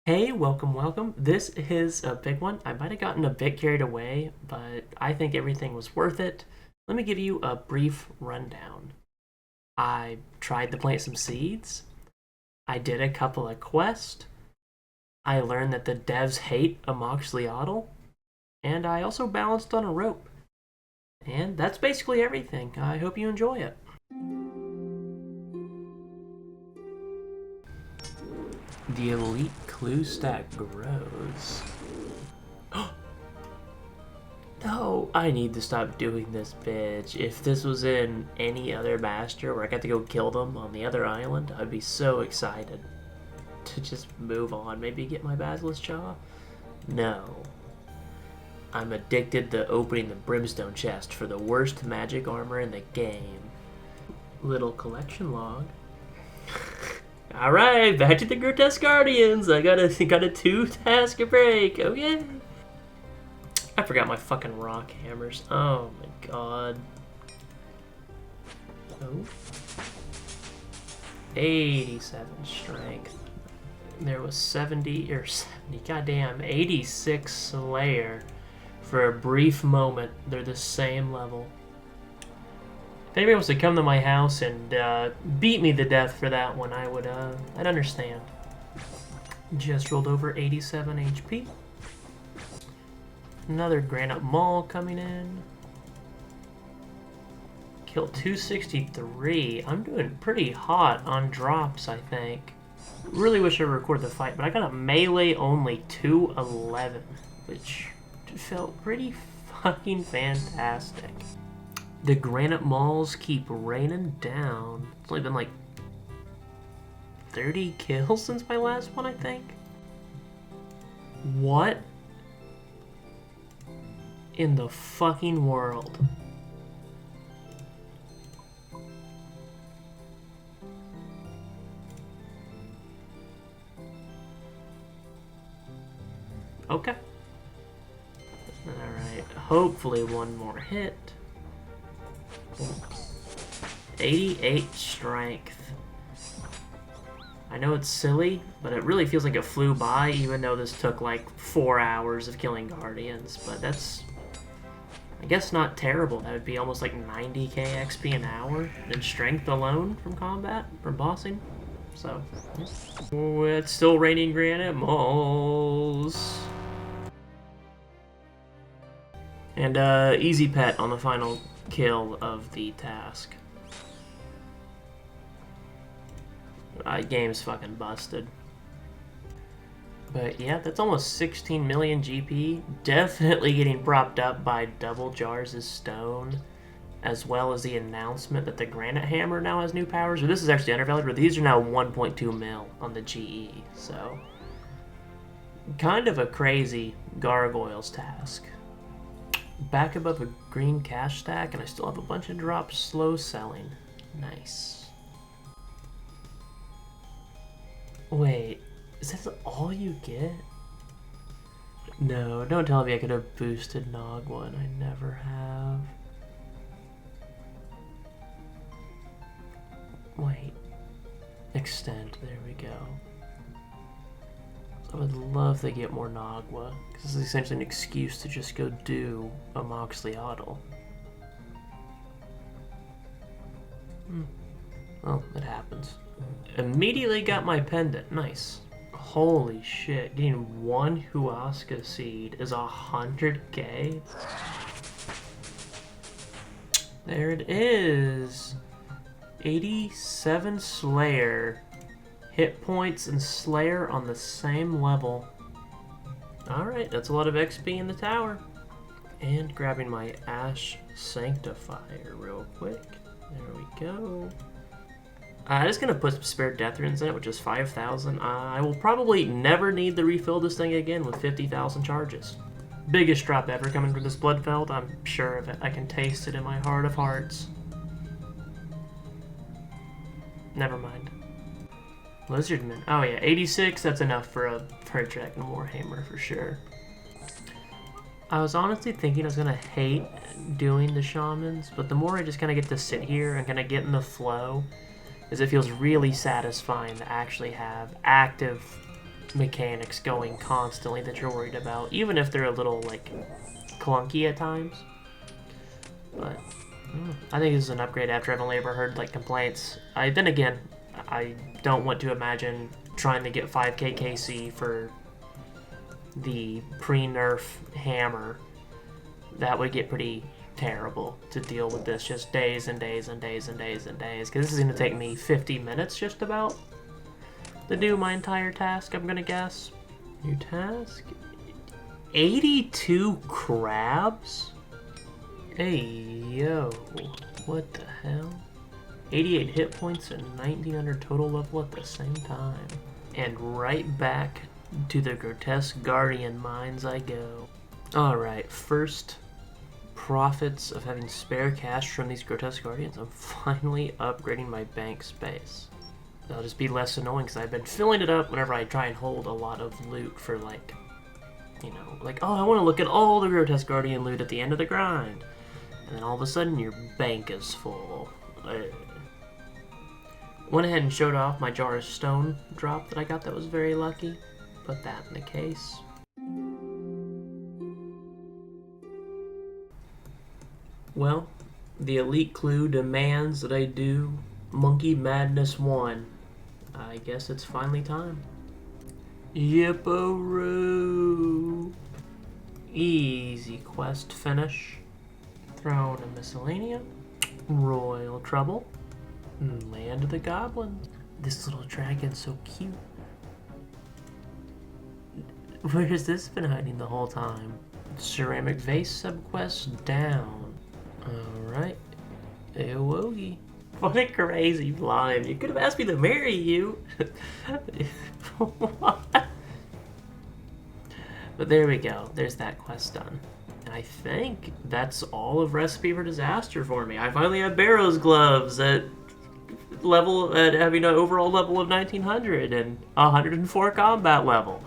Hey, welcome, welcome. This is a big one. I might have gotten a bit carried away, but I think everything was worth it. Let me give you a brief rundown. I tried to plant some seeds. I did a couple of quests. I learned that the devs hate Amoxicillin, and I also balanced on a rope. And that's basically everything. I hope you enjoy it. The elite clue stack grows. No, I need to stop doing this, bitch. If this was in any other master where I got to go kill them on the other island, I'd be so excited to just move on. Maybe get my Basilisk Jaw? No. I'm addicted to opening the Brimstone chest for the worst magic armor in the game. Little collection log. Alright, back to the Grotesquer Guardians. I got a 2-task break. Okay. I forgot my fucking rock hammers. Oh my god. Oh. 87 strength. There was 70, goddamn, 86 Slayer. For a brief moment, they're the same level. If anybody wants to come to my house and beat me to death for that one, I'd understand. Just rolled over 87 HP. Another Granite Maul coming in. Killed 263. I'm doing pretty hot on drops, I think. Really wish I recorded the fight, but I got a melee only 211, which felt pretty fucking fantastic. The Granite Mauls keep raining down. It's only been like 30 kills since my last one, I think. What in the fucking world? Okay. Alright, hopefully one more hit. 88 strength. I know it's silly, but it really feels like it flew by, even though this took like 4 hours of killing Guardians. But that's, I guess, not terrible. That would be almost like 90k XP an hour in strength alone from combat, from bossing. So, oh, it's still raining Granite Mauls. And easy pet on the final kill of the task. Game's fucking busted. But yeah, that's almost 16 million GP. Definitely getting propped up by double jars of stone, as well as the announcement that the Granite Hammer now has new powers. Or this is actually undervalued, but these are now 1.2 mil on the GE. So, kind of a crazy Gargoyles task. Back above a green cash stack, and I still have a bunch of drops slow selling. Nice. Wait, is that all you get? No, don't tell me I could have boosted Nagwa, and I never have. Wait. Extend, there we go. I would love to get more Nagwa, because this is essentially an excuse to just go do Amoxicillin. Well, it happens. Immediately got my pendant. Nice. Holy shit. Getting one Huasca seed is 100k? There it is. 87 Slayer. Hitpoints and Slayer on the same level. Alright, that's a lot of XP in the tower. And grabbing my Ash Sanctifier real quick. There we go. I'm just going to put some spare Death Runes in it, which is 5,000. I will probably never need to refill this thing again with 50,000 charges. Biggest drop ever coming from this Bloodfeld, I'm sure of it. I can taste it in my heart of hearts. Never mind. Lizardman. Oh yeah, 86, that's enough for a Dragon Warhammer for sure. I was honestly thinking I was going to hate doing the Shamans, but the more I just kind of get to sit here and kind of get in the flow, is it feels really satisfying to actually have active mechanics going constantly that you're worried about, even if they're a little, like, clunky at times. But I think this is an upgrade after I've only ever heard, like, complaints. Then again, I don't want to imagine trying to get 5k KC for the pre-nerf hammer. That would get pretty terrible to deal with this just days and days and days and days and days, because this is going to take me 50 minutes just about to do my entire task, I'm going to guess. New task? 82 crabs? Hey, yo. What the hell? 88 hit points and 1900 total level at the same time. And right back to the Grotesquer Guardian mines I go. Alright, first profits of having spare cash from these Grotesquer Guardians. I'm finally upgrading my bank space. That'll just be less annoying because I've been filling it up whenever I try and hold a lot of loot for, like, you know, like, oh, I want to look at all the Grotesquer Guardian loot at the end of the grind. And then all of a sudden your bank is full. Went ahead and showed off my jar of stone drop that I got that was very lucky. Put that in the case. Well, the elite clue demands that I do Monkey Madness 1. I guess it's finally time. Yippo-roo. Easy quest finish. Throne of Miscellanea. Royal Trouble. Land of the Goblins. This little dragon's so cute. Where has this been hiding the whole time? Ceramic Vase subquest down. Alright. Awogi. What a crazy line. You could have asked me to marry you. What? But there we go. There's that quest done. I think that's all of Recipe for Disaster for me. I finally have Barrow's Gloves at having an overall level of 1900 and 104 combat level.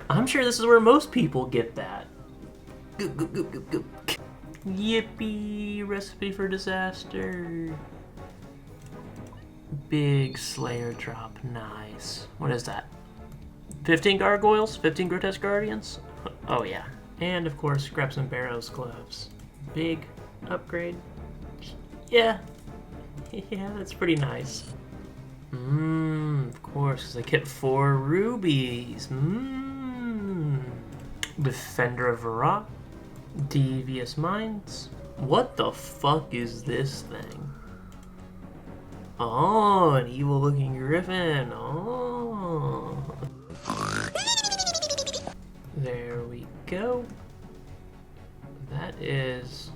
I'm sure this is where most people get that. Goop, goop, goop, goop, goop. Yippee! Recipe for Disaster. Big Slayer drop. Nice. What is that? 15 gargoyles? 15 Grotesquer Guardians? Oh yeah. And of course, grab some Barrow's Gloves. Big upgrade. Yeah. Yeah, that's pretty nice. Of course, because I get 4 rubies. Defender of Varrock. Devious Minds. What the fuck is this thing? Oh, an evil-looking griffin. Oh. There we go. That is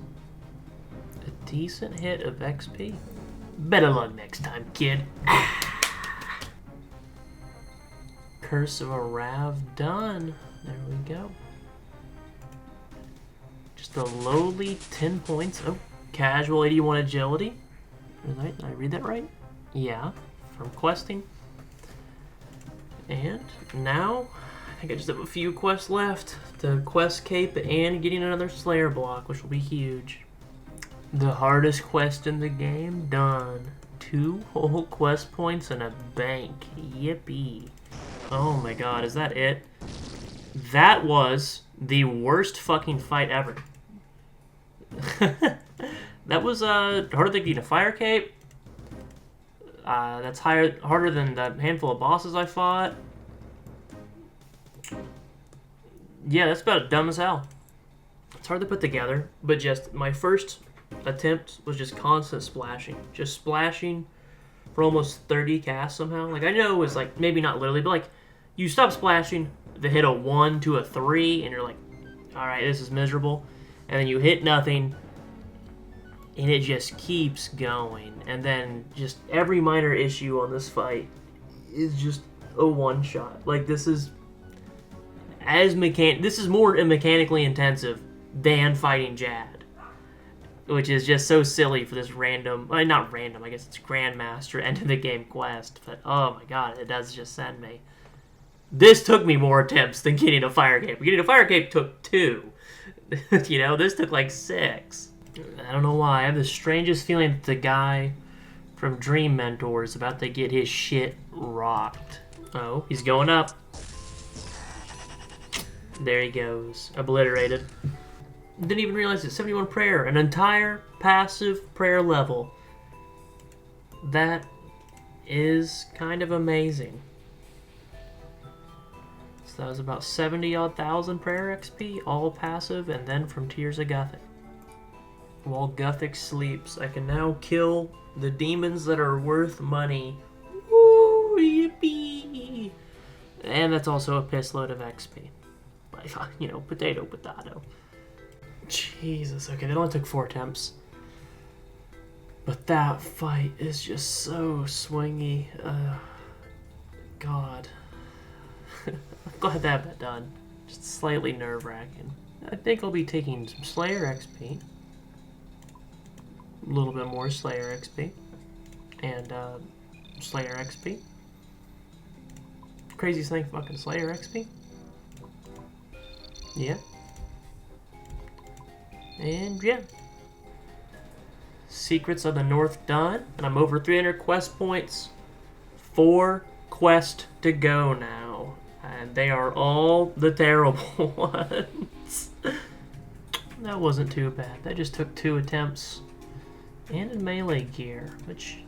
a decent hit of XP. Better luck next time, kid. Curse of a Rav done. There we go. Just a lowly 10 points. Oh, casual 81 agility. Did I read that right? Yeah, from questing. And now, I think I just have a few quests left. The quest cape and getting another Slayer block, which will be huge. The hardest quest in the game done. 2 whole quest points and a bank. Yippee. Oh my god, is that it? That was the worst fucking fight ever. That was harder than getting a fire cape. That's harder than the handful of bosses I fought. Yeah, that's about dumb as hell. It's hard to put together, but just my first attempt was just constant splashing. Just splashing for almost 30 casts somehow. Like, I know it was like, maybe not literally, but like, you stop splashing, they hit a 1 to a 3, and you're like, alright, this is miserable. And then you hit nothing, and it just keeps going. And then just every minor issue on this fight is just a one-shot. Like, this is more mechanically intensive than fighting Jad, which is just so silly for this random, not random, I guess it's Grandmaster end of the game quest, but oh my god, it does just send me. This took me more attempts than getting a fire cape. Getting a fire cape took 2. You know, this took like 6. I don't know why. I have the strangest feeling that the guy from Dream Mentor is about to get his shit rocked. Oh, he's going up. There he goes. Obliterated. Didn't even realize it's 71 prayer. An entire passive prayer level. That is kind of amazing. So that was about 70-odd thousand prayer XP, all passive, and then from Tears of Gothic. While Gothic sleeps, I can now kill the demons that are worth money. Woo, yippee! And that's also a piss load of XP. Like, you know, potato. Jesus, okay, that only took 4 attempts. But that fight is just so swingy. God. I'm glad that got done. Just slightly nerve-wracking. I think I'll be taking some Slayer XP. A little bit more Slayer XP. And, Slayer XP. Craziest thing, fucking Slayer XP. Yeah. And, yeah. Secrets of the North done. And I'm over 300 quest points. 4 quests to go now. And they are all the terrible ones. That wasn't too bad. That just took 2 attempts. And in melee gear, which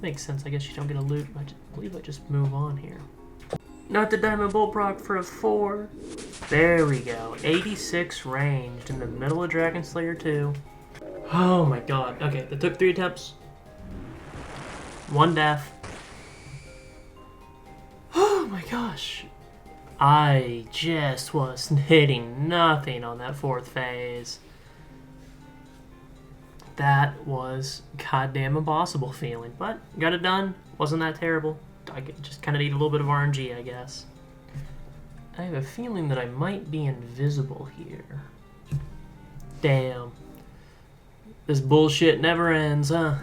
makes sense. I guess you don't get a loot. I believe I just move on here. Not the Diamond Bolt proc for a 4. There we go. 86 ranged in the middle of Dragon Slayer 2. Oh my god. Okay, that took 3 attempts. 1 death. Oh my gosh. I just was hitting nothing on that 4th phase. That was goddamn impossible feeling, but got it done. Wasn't that terrible. I just kind of need a little bit of RNG, I guess. I have a feeling that I might be invisible here. Damn. This bullshit never ends, huh?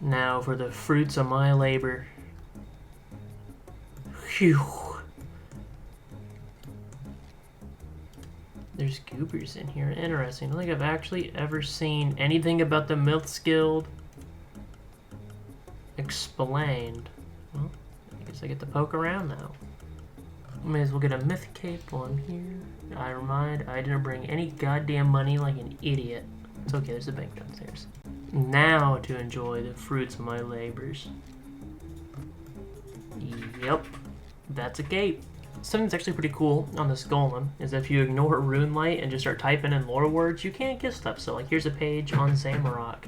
Now for the fruits of my labor. Phew. There's goobers in here. Interesting. I don't think I've actually ever seen anything about the Myths Guild explained. Well, I guess I get to poke around now. May as well get a myth cape on here. I didn't bring any goddamn money like an idiot. It's okay, there's a bank downstairs. Now to enjoy the fruits of my labors. Yep, that's a cape. Something that's actually pretty cool on this golem is if you ignore Runelight and just start typing in lore words, you can't get stuff. So like here's a page on Zamorak.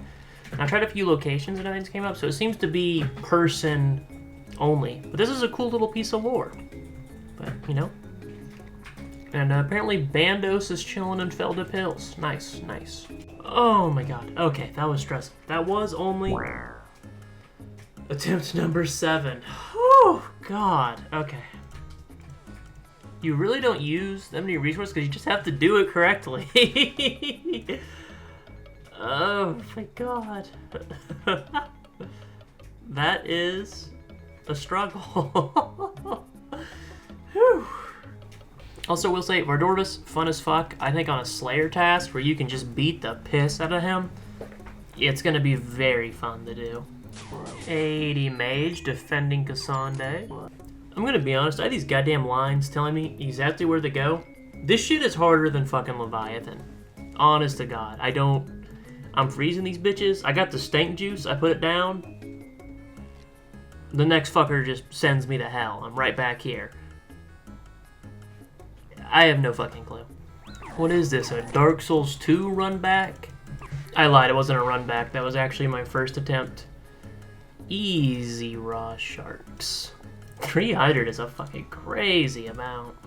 And I tried a few locations and nothing's came up, so it seems to be person only. But this is a cool little piece of lore. But, you know. And apparently Bandos is chilling in Feldup Hills. Nice, nice. Oh my god. Okay, that was stressful. That was only attempt number 7. Oh god. Okay. You really don't use that many resources because you just have to do it correctly. Oh my god. That is a struggle. Whew. Also, will say, Vardorvis, fun as fuck. I think on a Slayer task where you can just beat the piss out of him, it's going to be very fun to do. 80 Mage defending Cassandre. I'm going to be honest, I have these goddamn lines telling me exactly where to go. This shit is harder than fucking Leviathan. Honest to God. I'm freezing these bitches. I got the stank juice. I put it down. The next fucker just sends me to hell. I'm right back here. I have no fucking clue. What is this, a Dark Souls 2 run back? I lied, it wasn't a run back. That was actually my first attempt. Easy raw sharks. 300 is a fucking crazy amount.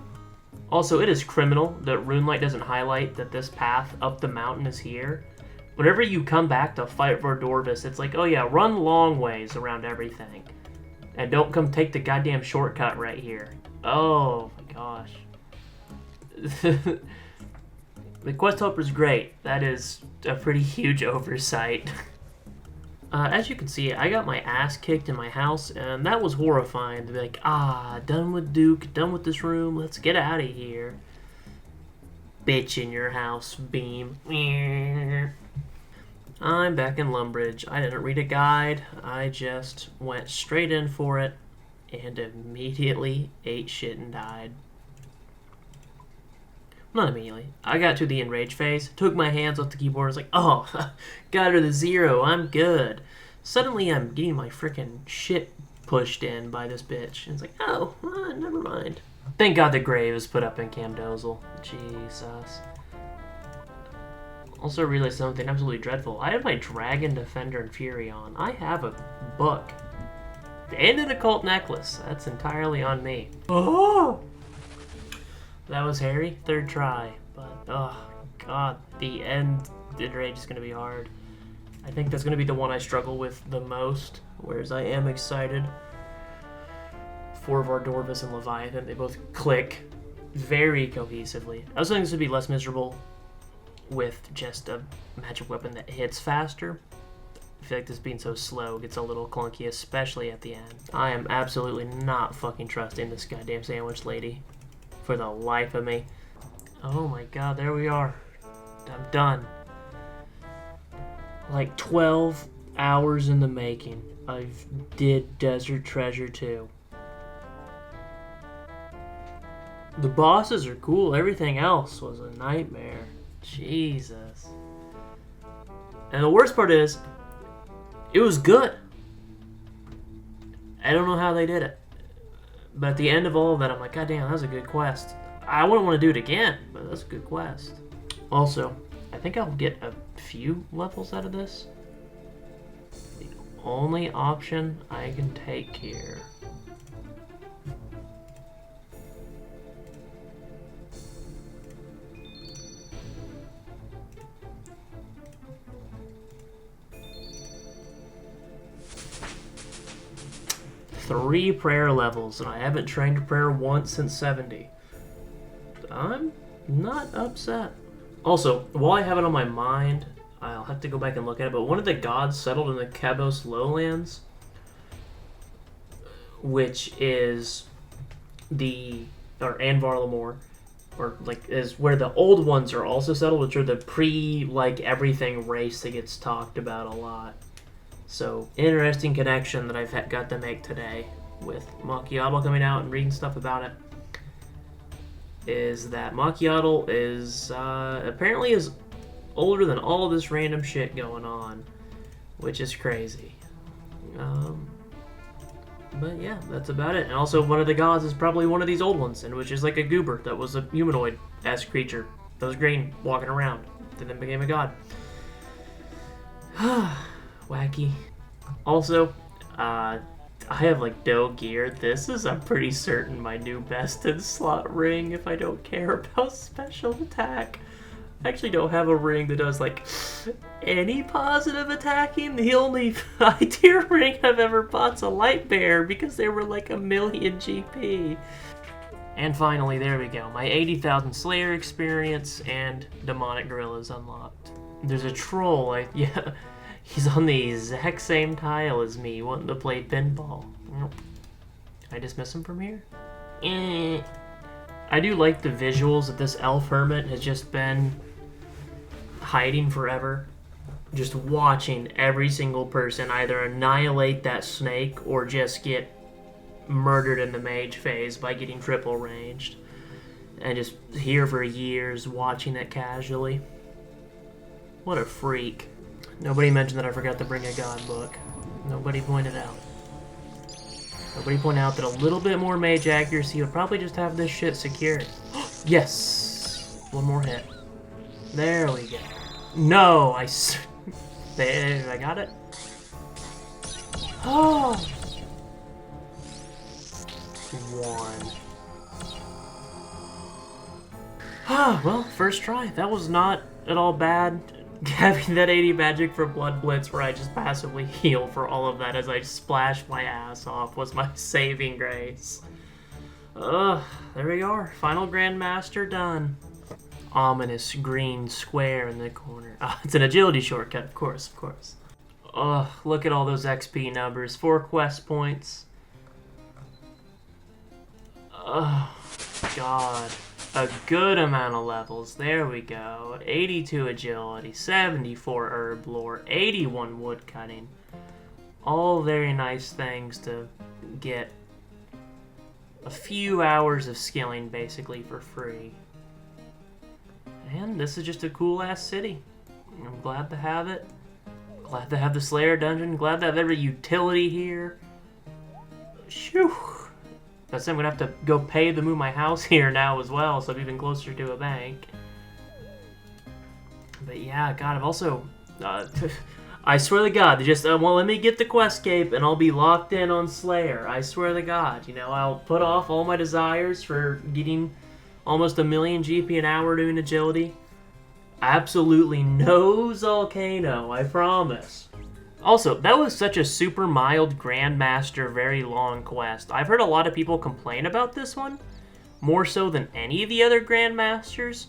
Also, it is criminal that Runelight doesn't highlight that this path up the mountain is here. Whenever you come back to fight Vardorvis, it's like, oh yeah, run long ways around everything. And don't come take the goddamn shortcut right here. Oh my gosh. The quest helper's great. That is a pretty huge oversight. As you can see, I got my ass kicked in my house, and that was horrifying to be like, done with Duke, done with this room, let's get out of here. Bitch in your house, Beam. I'm back in Lumbridge. I didn't read a guide, I just went straight in for it, and immediately ate shit and died. Not immediately. I got to the enrage phase, took my hands off the keyboard, was like, oh, got her to 0, I'm good. Suddenly I'm getting my freaking shit pushed in by this bitch. And it's like, oh, never mind. Thank God the grave is put up in Camdozel. Jesus. Also realized something absolutely dreadful. I have my Dragon, Defender, and Fury on. I have a book. And an occult necklace. That's entirely on me. Oh! That was hairy. 3rd try. But, oh, God. The end enrage is going to be hard. I think that's going to be the one I struggle with the most. Whereas I am excited for Vardorvis and Leviathan. They both click very cohesively. I was thinking this would be less miserable with just a magic weapon that hits faster. I feel like this being so slow gets a little clunky, especially at the end. I am absolutely not fucking trusting this goddamn sandwich lady for the life of me. Oh my god, there we are. I'm done. Like 12 hours in the making. I did Desert Treasure 2. The bosses are cool. Everything else was a nightmare. Jesus. And the worst part is, it was good. I don't know how they did it. But at the end of all of that, I'm like, god damn, that was a good quest. I wouldn't want to do it again, but that's a good quest. Also, I think I'll get a few levels out of this. The only option I can take here. Three prayer levels, and I haven't trained prayer once since 70. I'm not upset. Also, while I have it on my mind, I'll have to go back and look at it, but one of the gods settled in the Cabos Lowlands, which is and Varlamore, or like is where the old ones are also settled, which are the like everything race that gets talked about a lot. So, interesting connection that I've got to make today with Macchiato coming out and reading stuff about it. Is that Macchiato is apparently is older than all of this random shit going on, which is crazy. But yeah, that's about it. And also, one of the gods is probably one of these old ones, and which is like a goober that was a humanoid-esque creature that was green, walking around, and then became a god. Wacky. Also, I have like no gear. This is, I'm pretty certain, my new best in slot ring if I don't care about special attack. I actually don't have a ring that does like any positive attacking. The only high tier ring I've ever bought's a light bear because they were like 1,000,000 GP. And finally, there we go. My 80,000 Slayer experience and Demonic Gorillas unlocked. There's a troll, yeah. He's on the exact same tile as me, wanting to play pinball. Can I dismiss him from here? I do like the visuals that this elf hermit has just been hiding forever. Just watching every single person either annihilate that snake or just get murdered in the mage phase by getting triple ranged. And just here for years watching it casually. What a freak. Nobody mentioned that I forgot to bring a god book. Nobody pointed out. Nobody pointed out that a little bit more mage accuracy would probably just have this shit secured. Yes! One more hit. There we go. No! There, I got it. Oh! One. Ah, well, first try. That was not at all bad. Having that 80 magic for Blood Blitz where I just passively heal for all of that as I splash my ass off was my saving grace. Ugh, there we are. Final Grandmaster done. Ominous green square in the corner. It's an agility shortcut, of course, of course. Ugh, look at all those XP numbers. 4 quest points. Ugh, God. A good amount of levels. There we go. 82 agility, 74 herb lore, 81 woodcutting. All very nice things to get a few hours of skilling basically for free. And this is just a cool-ass city. I'm glad to have it. Glad to have the Slayer dungeon. Glad to have every utility here. Shoo! That's it, I'm gonna have to go pay to move my house here now as well, so I'm even closer to a bank. But yeah, God, I've also... I swear to God, they just well, let me get the Questscape and I'll be locked in on Slayer. I swear to God, you know, I'll put off all my desires for getting almost 1,000,000 GP an hour doing agility. Absolutely no Volcano, I promise. Also, that was such a super mild Grandmaster, very long quest. I've heard a lot of people complain about this one, more so than any of the other Grandmasters.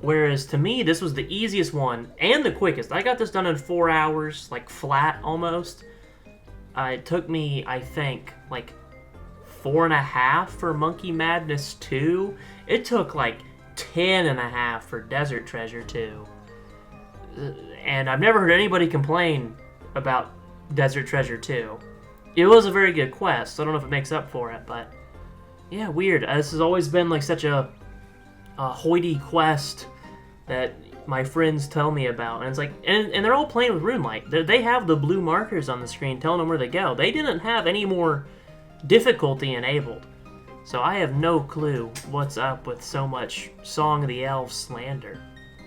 Whereas to me, this was the easiest one and the quickest. I got this done in 4 hours, like flat almost. It took me, I think, like 4.5 for Monkey Madness 2. It took like 10.5 for Desert Treasure 2. And I've never heard anybody complain about Desert Treasure 2. It was a very good quest, so I don't know if it makes up for it, but yeah, weird. This has always been like such a hoity quest that my friends tell me about, and it's like, and they're all playing with RuneLight. They have the blue markers on the screen telling them where to go. They didn't have any more difficulty enabled, so I have no clue what's up with so much Song of the Elves slander.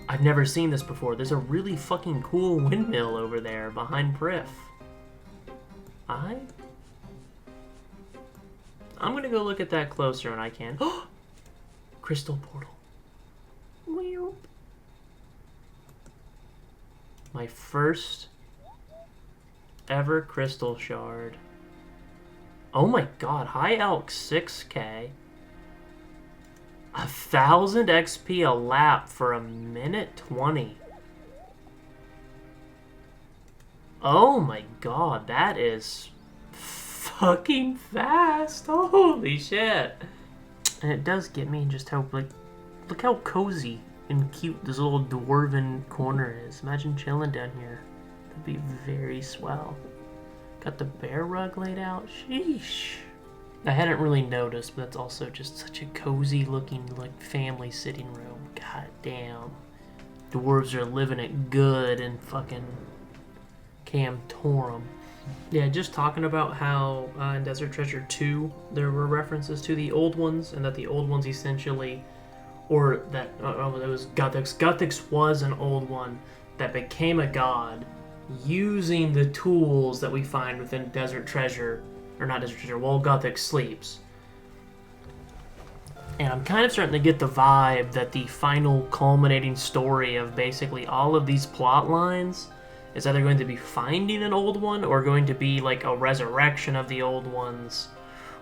I've never seen this before. There's a really fucking cool windmill over there behind Prif. I'm gonna go look at that closer when I can. Crystal portal. My first ever crystal shard. Oh my god, high elk 6k. 1,000 XP a lap for 1:20. Oh my god, that is fucking fast. Holy shit. And it does get me just how, like, look how cozy and cute this little dwarven corner is. Imagine chilling down here. That'd be very swell. Got the bear rug laid out. Sheesh. I hadn't really noticed, but that's also just such a cozy looking, like, family sitting room. God damn. Dwarves are living it good in fucking Camtorum. Yeah, just talking about how in Desert Treasure 2 there were references to the old ones, and that the old ones essentially, or that it was Guthix. Guthix was an old one that became a god using the tools that we find within Desert Treasure, or not Desert Treasure, while Guthix sleeps. And I'm kind of starting to get the vibe that the final culminating story of basically all of these plot lines is either going to be finding an old one or going to be like a resurrection of the old ones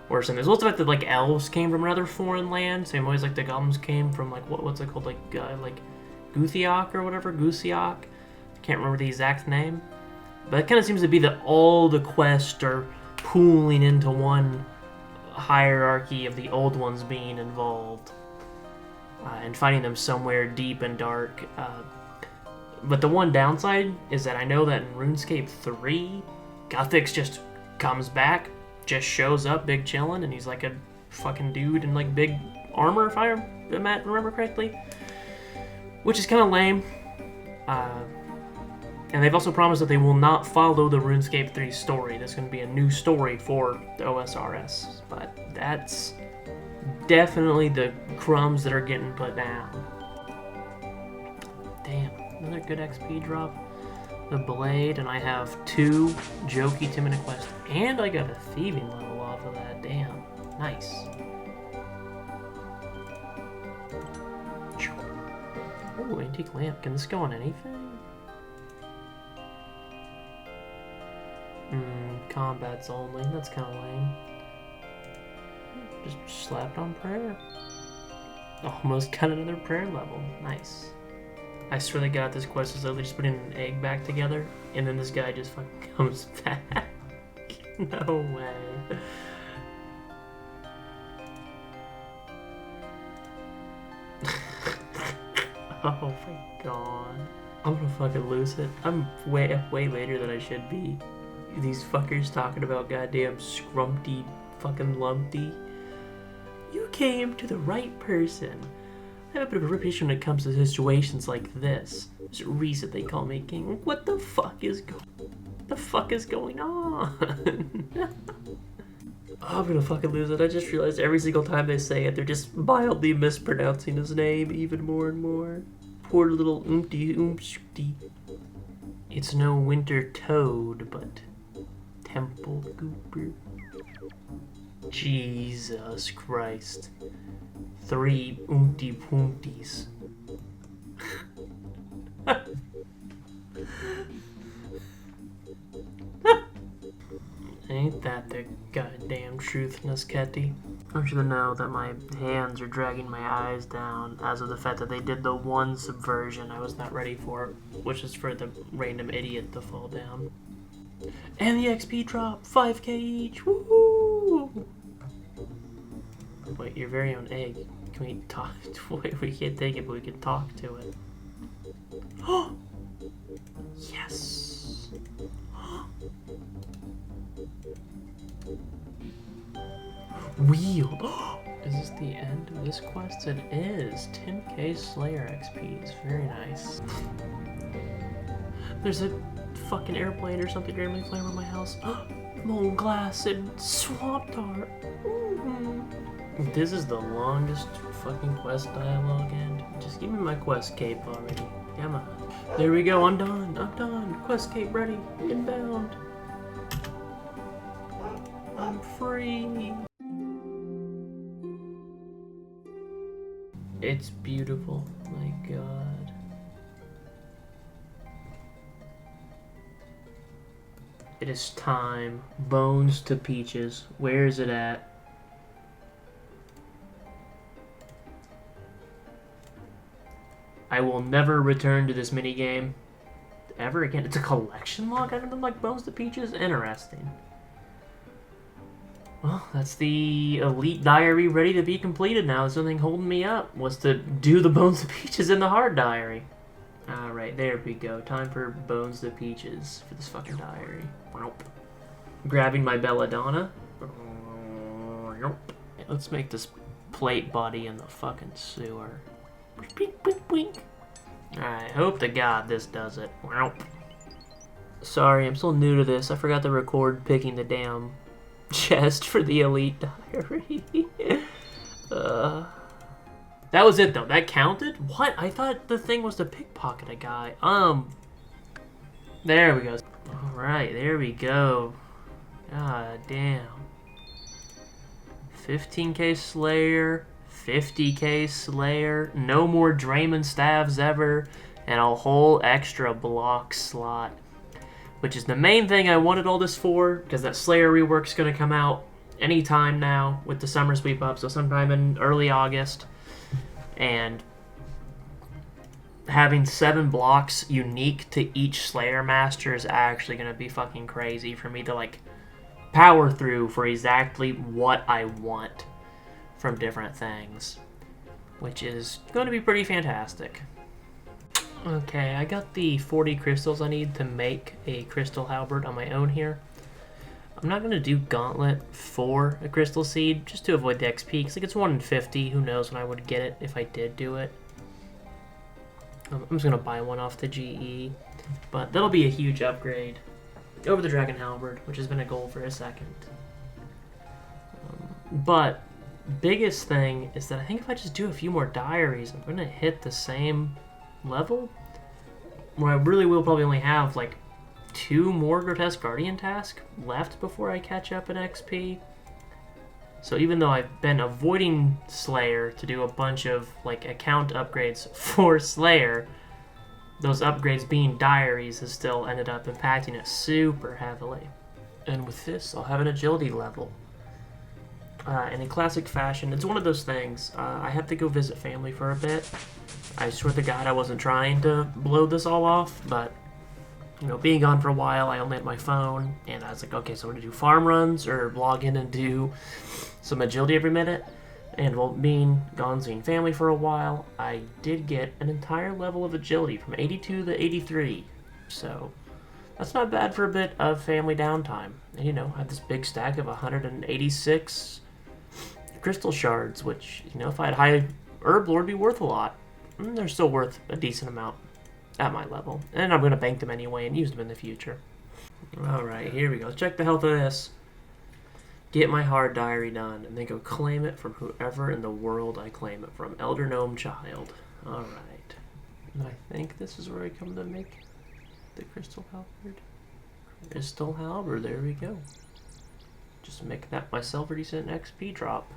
or something. There's also the fact that like elves came from another foreign land, same way as like the goblins came from like what's it called, like Guthiok or whatever, Gusiok. I can't remember the exact name, but it kind of seems to be that all the quests are pooling into one hierarchy of the old ones being involved and finding them somewhere deep and dark. But the one downside is that I know that in RuneScape 3, Guthix just comes back, just shows up, big chillin', and he's like a fucking dude in like big armor, if I remember correctly, which is kind of lame. And they've also promised that they will not follow the RuneScape 3 story. There's going to be a new story for the OSRS, but that's definitely the crumbs that are getting put down. Damn. Another good XP drop. The blade, and I have 2 Jokey Timid quests, and I got a thieving level off of that. Damn. Nice. Oh, antique lamp. Can this go on anything? Combats only. That's kind of lame. Just slapped on prayer. Almost got another prayer level. Nice. I swear to God, this quest is literally just putting an egg back together, and then this guy just fucking comes back. No way. Oh my god. I'm gonna fucking lose it. I'm way later than I should be. These fuckers talking about goddamn Scrumpty fucking Lumpty. You came to the right person. I have a bit of a reputation when it comes to situations like this. There's a reason they call me king. What the fuck is going on? Oh, I'm gonna fucking lose it. I just realized every single time they say it, they're just mildly mispronouncing his name even more and more. Poor little Oomty Oomshty. It's no winter toad, but temple gooper. Jesus Christ. 3 Oomty Poomties. Ain't that the goddamn truth, Nusketty? I want you to know that my hands are dragging my eyes down as of the fact that they did the one subversion I was not ready for, which is for the random idiot to fall down. And the XP drop, 5k each, woohoo! Wait, your very own egg. Can we talk? Wait, we can't take it, but we can talk to it. Oh! Yes! Wheel! Is this the end of this quest? It is! 10k Slayer XP. It's very nice. There's a fucking airplane or something randomly flying over my house. Molten glass and swamp dart. This is the longest fucking quest dialogue end. Just give me my quest cape already. Come on. There we go, I'm done. I'm done. Quest cape ready. Inbound. I'm free. It's beautiful. My God. It is time. Bones to Peaches. Where is it at? I will never return to this minigame ever again. It's a collection log item like Bones to Peaches? Interesting. Well, that's the Elite Diary ready to be completed now. There's nothing holding me up. Was to do the Bones to Peaches in the Hard Diary. Alright, there we go. Time for Bones to Peaches for this fucking diary. Nope. Grabbing my belladonna. Nope. Let's make this plate body in the fucking sewer. Alright, hope to God this does it. Sorry, I'm still new to this. I forgot to record picking the damn chest for the Elite Diary. That was it though. That counted? What? I thought the thing was to pickpocket a guy. There we go. Alright, there we go. God damn. 15k Slayer. 50k Slayer, no more Draymond staves ever, and a whole extra block slot. Which is the main thing I wanted all this for, because that Slayer rework's going to come out anytime now with the summer sweep up, so sometime in early August. And having 7 blocks unique to each Slayer master is actually going to be fucking crazy for me to like power through for exactly what I want from different things, which is going to be pretty fantastic. Okay, I got the 40 crystals I need to make a crystal halberd on my own here. I'm not going to do gauntlet for a crystal seed, just to avoid the XP, because like it's 1 in 50, who knows when I would get it if I did do it. I'm just going to buy one off the GE, but that'll be a huge upgrade over the Dragon Halberd, which has been a goal for a second. But biggest thing is that I think if I just do a few more diaries, I'm going to hit the same level, where I really will probably only have like 2 more Grotesquer Guardian tasks left before I catch up in XP. So even though I've been avoiding Slayer to do a bunch of like account upgrades for Slayer, those upgrades being diaries has still ended up impacting it super heavily. And with this, I'll have an agility level. And in classic fashion, it's one of those things. I had to go visit family for a bit. I swear to God I wasn't trying to blow this all off, but, you know, being gone for a while, I only had my phone, and I was like, okay, so I'm going to do farm runs or log in and do some agility every minute. And while being gone seeing family for a while, I did get an entire level of agility from 82 to 83. So that's not bad for a bit of family downtime. And, you know, I had this big stack of 186 crystal shards, which, you know, if I had Herb Lord be worth a lot. They're still worth a decent amount at my level. And I'm going to bank them anyway and use them in the future. Alright, here we go. Let's check the health of this. Get my hard diary done, and then go claim it from whoever in the world I claim it from. Elder Gnome Child. Alright. And I think this is where I come to make the Crystal Halberd. Crystal Halberd, there we go. Just make that myself a decent XP drop.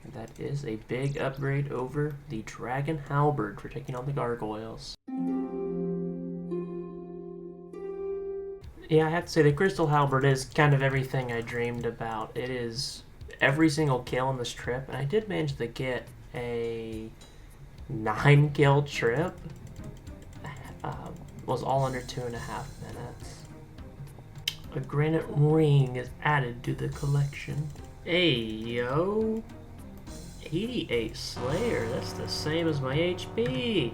And that is a big upgrade over the Dragon Halberd for taking on the gargoyles. Yeah, I have to say the Crystal Halberd is kind of everything I dreamed about. It is every single kill on this trip, and I did manage to get a 9-kill trip. Was all under 2.5 minutes. A granite ring is added to the collection. Hey, yo. 88 Slayer, that's the same as my HP.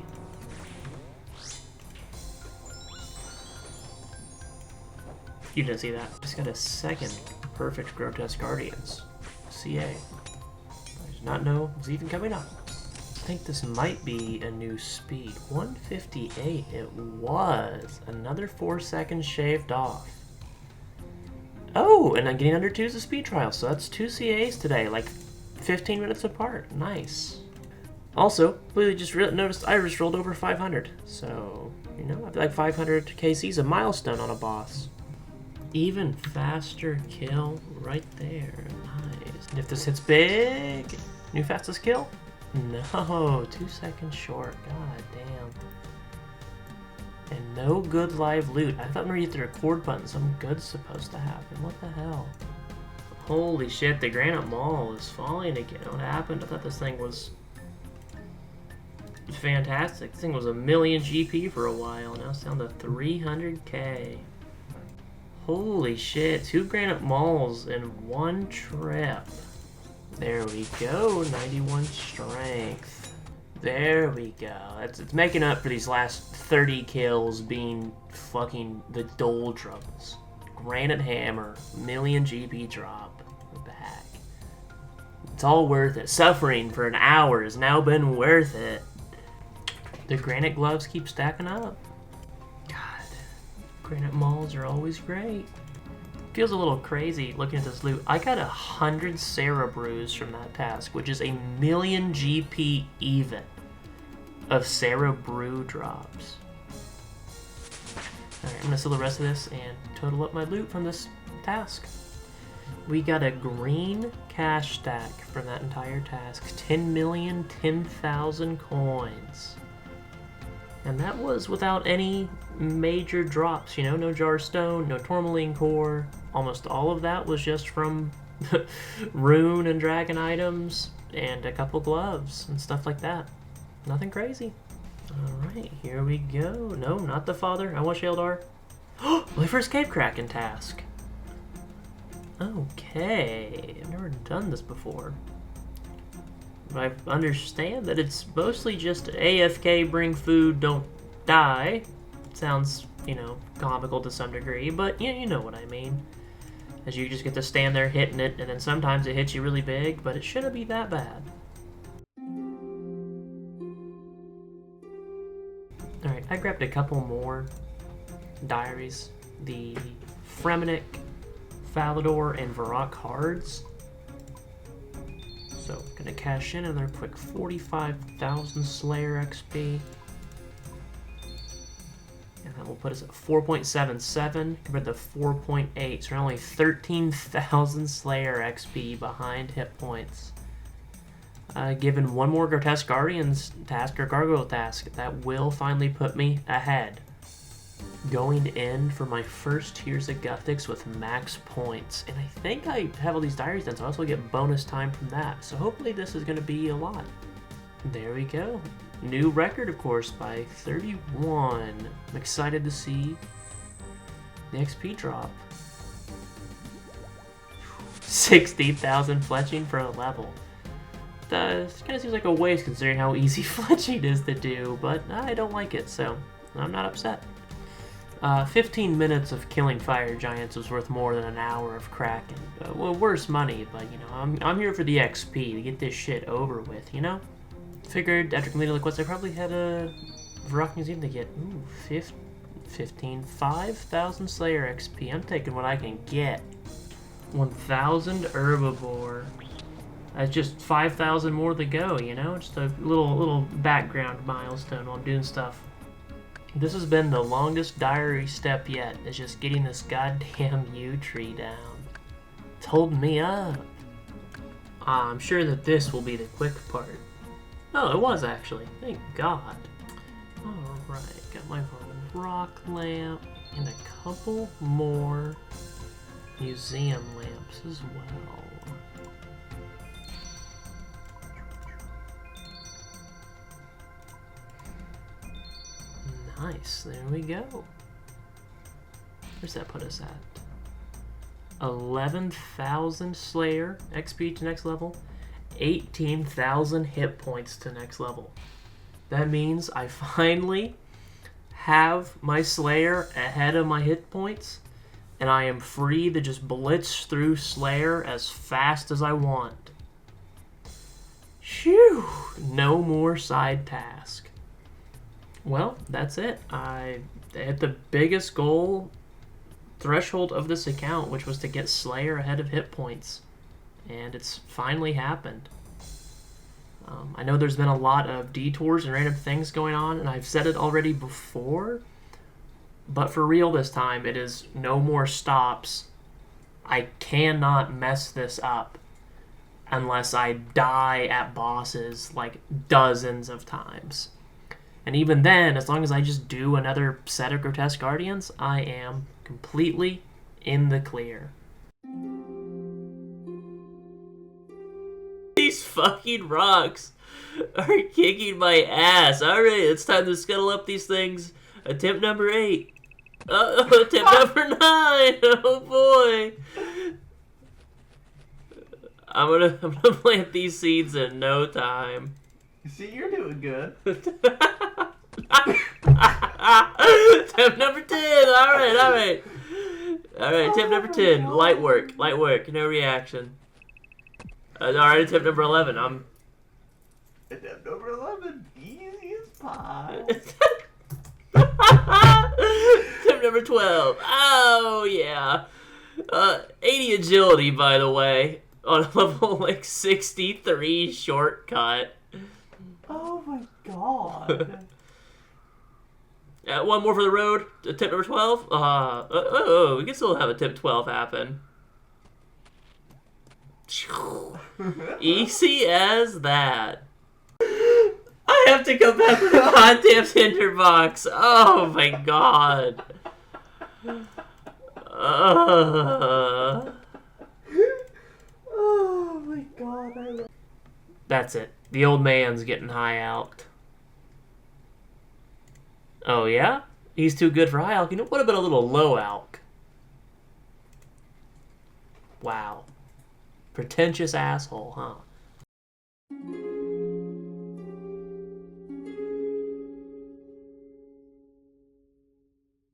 You didn't see that. Just got a second perfect Grotesquer Guardians. CA. I did not know it was even coming up. I think this might be a new speed. 158, it was. Another 4 seconds shaved off. Oh, and I'm getting under 2 is a speed trial, so that's 2 CAs today, like 15 minutes apart. Nice. Also, completely just noticed Iris rolled over 500. So, you know, I feel like 500 KC is a milestone on a boss. Even faster kill right there. Nice. And if this hits big, new fastest kill? No, 2 seconds short. God damn. And no good live loot. I thought when you hit the record button, something good's supposed to happen. What the hell? Holy shit, the Granite Mall is falling again. What happened? I thought this thing was fantastic. This thing was 1,000,000 GP for a while. Now it's down to 300k. Holy shit, 2 Granite Malls in 1 trip. There we go, 91 strength. There we go. It's making up for these last 30 kills being fucking the doldrums. Granite Hammer, 1,000,000 GP drop. We're back. It's all worth it. Suffering for an hour has now been worth it. The granite gloves keep stacking up. Granite Malls are always great. Feels a little crazy looking at this loot. I got 100 Sarah Brews from that task, which is 1,000,000 GP even of Sarah Brew drops. Alright, I'm gonna steal the rest of this and total up my loot from this task. We got a green cash stack from that entire task. 10,000,000, 10,000 coins. And that was without any major drops, you know, no jar stone, no tourmaline core. Almost all of that was just from rune and dragon items and a couple gloves and stuff like that. Nothing crazy. Alright, here we go. No, not the father. I want Sheldar. My first cave kraken task. Okay, I've never done this before. But I understand that it's mostly just AFK, bring food, don't die. Sounds, you know, comical to some degree, but you know what I mean. As you just get to stand there hitting it, and then sometimes it hits you really big, but it shouldn't be that bad. Alright, I grabbed a couple more diaries. The Fremenic, Falador, and Varrock Hards. So, gonna cash in another quick 45,000 Slayer XP. And that will put us at 4.77 compared to 4.8. So we're only 13,000 Slayer XP behind Hitpoints. Given one more Grotesquer Guardians task or Gargoyle task, that will finally put me ahead. Going in for my first tiers of Guthics with max points. And I think I have all these diaries done, so I also get bonus time from that. So hopefully this is going to be a lot. There we go. New record, of course, by 31. I'm excited to see the XP drop. 60,000 fletching for a level. This kind of seems like a waste considering how easy fletching is to do, but I don't like it, so I'm not upset. 15 minutes of killing fire giants was worth more than an hour of cracking. Well, worse money, but you know, I'm here for the XP to get this shit over with, you know? Figured after completing the quest, I probably had a Varrock Museum to get, 5,000 Slayer XP. I'm taking what I can get. 1,000 Herbivore. That's just 5,000 more to go, you know? Just a little background milestone while I'm doing stuff. This has been the longest diary step yet. It's just getting this goddamn yew tree down. It's holding me up. I'm sure that this will be the quick part. Oh, it was actually. Thank God. Alright, got my rock lamp and a couple more museum lamps as well. Nice, there we go. Where's that put us at? 11,000 Slayer XP to next level, 18,000 hit points to next level. That means I finally have my Slayer ahead of my hit points, and I am free to just blitz through Slayer as fast as I want. Phew! No more side task. Well, that's it. I hit the biggest goal threshold of this account, which was to get Slayer ahead of hit points. And it's finally happened. I know there's been a lot of detours and random things going on, and I've said it already before, but for real this time, it is no more stops. I cannot mess this up unless I die at bosses like dozens of times. And even then, as long as I just do another set of Grotesquer Guardians, I am completely in the clear. These fucking rocks are kicking my ass. Alright, it's time to scuttle up these things. Attempt number 8. Attempt number 9. Oh boy. I'm gonna plant these seeds in no time. See, you're doing good. Tip number 10. Alright. Alright, tip number 10. Light work. No reaction. Alright, tip number 11. Tip number 11. Easy as pie. Tip number 12. Oh, yeah. 80 agility, by the way. On a level like 63 shortcut. Oh my god. One more for the road. Tip number 12. We can still have a tip 12 happen. Easy as that. I have to come back with a goddamn tinderbox. Oh my god. Oh my god. That's it. The old man's getting high out. Oh yeah? He's too good for high alk. You know, what about a little low alk? Wow. Pretentious asshole, huh?